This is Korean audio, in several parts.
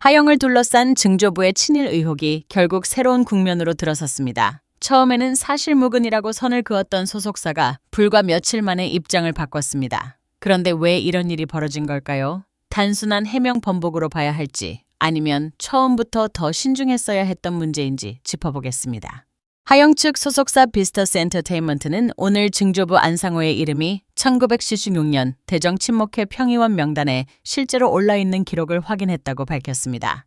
하영을 둘러싼 증조부의 친일 의혹이 결국 새로운 국면으로 들어섰습니다. 처음에는 사실무근이라고 선을 그었던 소속사가 불과 며칠 만에 입장을 바꿨습니다. 그런데 왜 이런 일이 벌어진 걸까요? 단순한 해명 번복으로 봐야 할지 아니면 처음부터 더 신중했어야 했던 문제인지 짚어보겠습니다. 하영 측 소속사 비스터스 엔터테인먼트는 오늘 증조부 안상호의 이름이 1976년 대정 친목회 평의원 명단에 실제로 올라있는 기록을 확인했다고 밝혔습니다.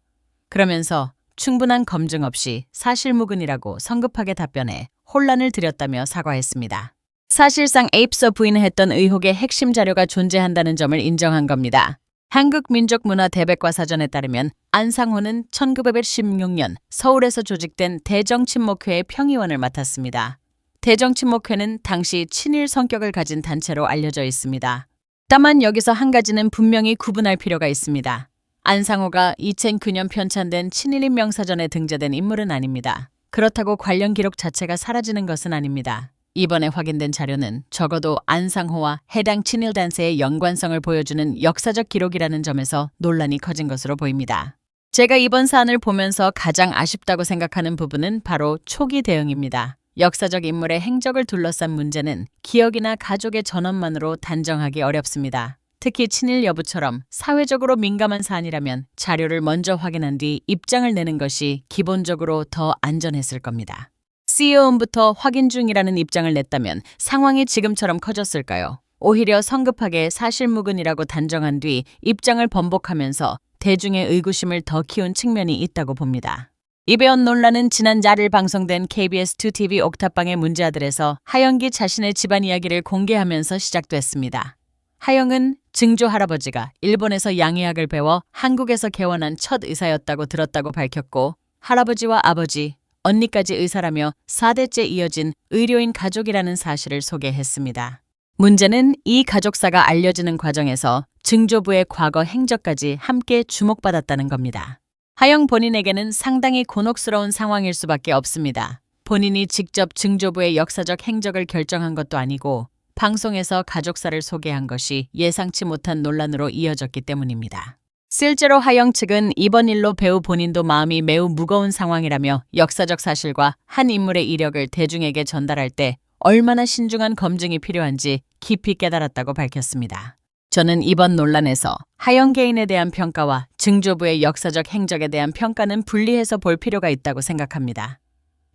그러면서 충분한 검증 없이 사실무근이라고 성급하게 답변해 혼란을 드렸다며 사과했습니다. 사실상 에입서 부인했던 의혹의 핵심 자료가 존재한다는 점을 인정한 겁니다. 한국민족문화대백과사전에 따르면 안상호는 1916년 서울에서 조직된 대정친목회의 평의원을 맡았습니다. 대정친목회는 당시 친일 성격을 가진 단체로 알려져 있습니다. 다만 여기서 한 가지는 분명히 구분할 필요가 있습니다. 안상호가 2009년 편찬된 친일인 명사전에 등재된 인물은 아닙니다. 그렇다고 관련 기록 자체가 사라지는 것은 아닙니다. 이번에 확인된 자료는 적어도 안상호와 해당 친일 단체의 연관성을 보여주는 역사적 기록이라는 점에서 논란이 커진 것으로 보입니다. 제가 이번 사안을 보면서 가장 아쉽다고 생각하는 부분은 바로 초기 대응입니다. 역사적 인물의 행적을 둘러싼 문제는 기억이나 가족의 전원만으로 단정하기 어렵습니다. 특히 친일 여부처럼 사회적으로 민감한 사안이라면 자료를 먼저 확인한 뒤 입장을 내는 것이 기본적으로 더 안전했을 겁니다. CEO부터 확인 중이라는 입장을 냈다면 상황이 지금처럼 커졌을까요? 오히려 성급하게 사실무근이라고 단정한 뒤 입장을 번복하면서 대중의 의구심을 더 키운 측면이 있다고 봅니다. 이배원 논란은 지난 4일 방송된 KBS2TV 옥탑방의 문제아들에서 하영기 자신의 집안 이야기를 공개하면서 시작됐습니다. 하영은 증조 할아버지가 일본에서 양의학을 배워 한국에서 개원한 첫 의사였다고 들었다고 밝혔고 할아버지와 아버지, 언니까지 의사라며 4대째 이어진 의료인 가족이라는 사실을 소개했습니다. 문제는 이 가족사가 알려지는 과정에서 증조부의 과거 행적까지 함께 주목받았다는 겁니다. 하영 본인에게는 상당히 곤혹스러운 상황일 수밖에 없습니다. 본인이 직접 증조부의 역사적 행적을 결정한 것도 아니고 방송에서 가족사를 소개한 것이 예상치 못한 논란으로 이어졌기 때문입니다. 실제로 하영 측은 이번 일로 배우 본인도 마음이 매우 무거운 상황이라며 역사적 사실과 한 인물의 이력을 대중에게 전달할 때 얼마나 신중한 검증이 필요한지 깊이 깨달았다고 밝혔습니다. 저는 이번 논란에서 하영 개인에 대한 평가와 증조부의 역사적 행적에 대한 평가는 분리해서 볼 필요가 있다고 생각합니다.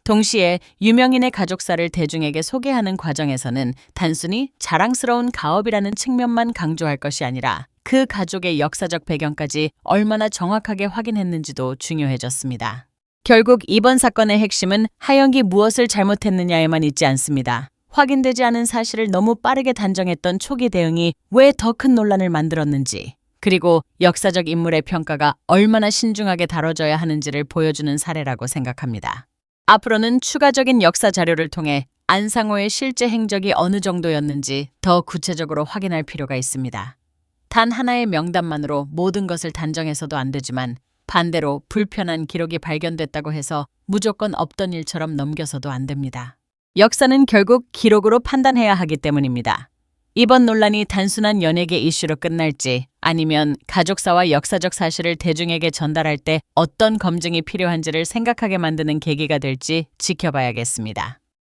동시에 유명인의 가족사를 대중에게 소개하는 과정에서는 단순히 자랑스러운 가업이라는 측면만 강조할 것이 아니라 그 가족의 역사적 배경까지 얼마나 정확하게 확인했는지도 중요해졌습니다. 결국 이번 사건의 핵심은 하영이 무엇을 잘못했느냐에만 있지 않습니다. 확인되지 않은 사실을 너무 빠르게 단정했던 초기 대응이 왜 더 큰 논란을 만들었는지, 그리고 역사적 인물의 평가가 얼마나 신중하게 다뤄져야 하는지를 보여주는 사례라고 생각합니다. 앞으로는 추가적인 역사 자료를 통해 안상호의 실제 행적이 어느 정도였는지 더 구체적으로 확인할 필요가 있습니다. 단 하나의 명단만으로 모든 것을 단정해서도 안 되지만 반대로 불편한 기록이 발견됐다고 해서 무조건 없던 일처럼 넘겨서도 안 됩니다. 역사는 결국 기록으로 판단해야 하기 때문입니다. 이번 논란이 단순한 연예계 이슈로 끝날지 아니면 가족사와 역사적 사실을 대중에게 전달할 때 어떤 검증이 필요한지를 생각하게 만드는 계기가 될지 지켜봐야겠습니다.